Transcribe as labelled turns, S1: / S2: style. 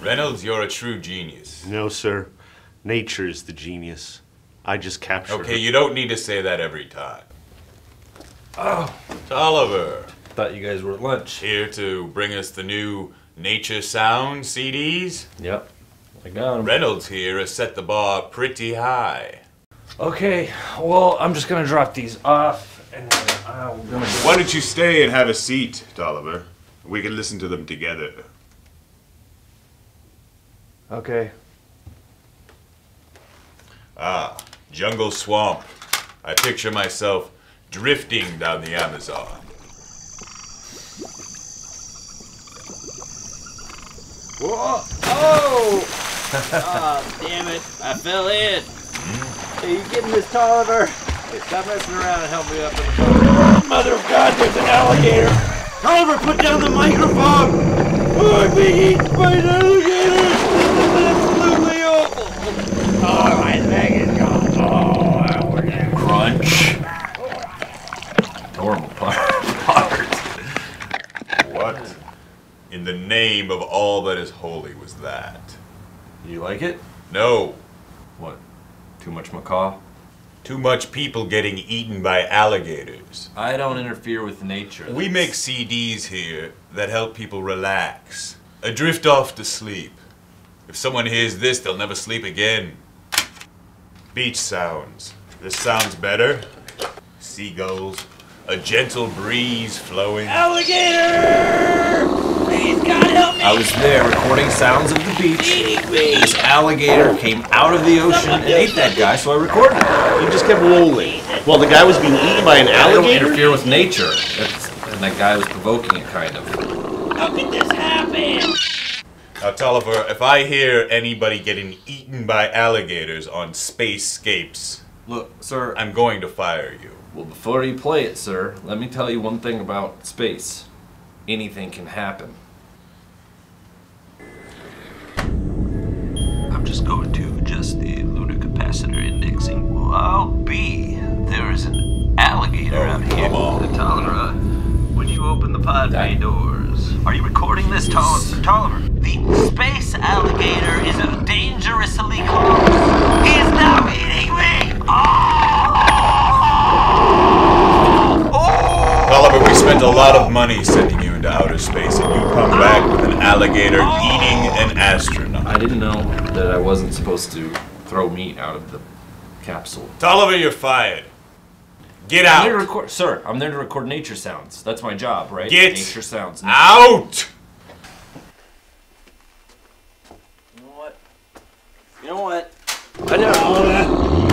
S1: Reynolds, you're a true genius.
S2: No, sir. Nature's the genius. I just captured
S1: Okay,
S2: her.
S1: you don't need to say that every time.
S3: Oh,
S1: Tolliver.
S3: thought you guys were at lunch.
S1: Here to bring us the new Nature Sound CDs.
S3: Yep, I got them.
S1: Reynolds here has set the bar pretty high.
S3: Okay, well, I'm just gonna drop these off, and then I'm gonna go.
S4: Why don't you stay and have a seat, Tolliver? We can listen to them together.
S3: Okay.
S1: Ah, jungle swamp. I picture myself drifting down the Amazon.
S5: Whoa! Oh! Oh, damn it! I fell in. Hey, you getting this, Tolliver? Hey, stop messing around and help me up in the boat. Mother of God, there's an alligator! Tolliver, put down the microphone! Oh, I'm being eaten by an alligator! This is absolutely awful! Oh, my leg is gone. Oh, we're down.
S3: Crunch. Normal part.
S1: What in the name of all that is holy was that?
S3: You like it?
S1: No.
S3: What? Too much macaw?
S1: Too much people getting eaten by alligators.
S3: I don't interfere with nature.
S1: We make CDs here that help people relax, drift off to sleep. If someone hears this, they'll never sleep again. Beach sounds. This sounds better. Seagulls, a gentle breeze flowing.
S5: Alligator! Please, God, help me!
S3: I was there recording sounds of the beach.
S5: Eating me!
S3: This alligator came out of the ocean and ate that guy, so I recorded it.
S2: You just kept rolling. While the guy was being eaten by an
S3: I don't
S2: alligator?
S3: interfere with nature. And that guy was provoking it, kind of.
S5: How could this happen?
S1: Now, Tolliver, if I hear anybody getting eaten by alligators on Spacescapes,
S3: Look, sir,
S1: I'm going to fire you.
S3: well, before you play it, sir, let me tell you one thing about space. Anything can happen.
S6: I'm just going to adjust the lunar capacitor indexing. Well, I'll be. There is an alligator out here.
S1: come on.
S6: Tolliver, when you open the pod bay doors. Are you recording this, Tolliver? The space alligator is dangerously close. He is now eating me! Oh!
S1: Tolliver, we spent a lot of money sending you into outer space, and you come back with an alligator eating an astronaut.
S3: I didn't know that I wasn't supposed to throw meat out of the capsule.
S1: Tolliver, you're fired. Get
S3: I'm there to
S1: out.
S3: record, sir, I'm there to record nature sounds. That's my job, right?
S1: Get
S3: nature sounds.
S1: out.
S5: You know what? I never.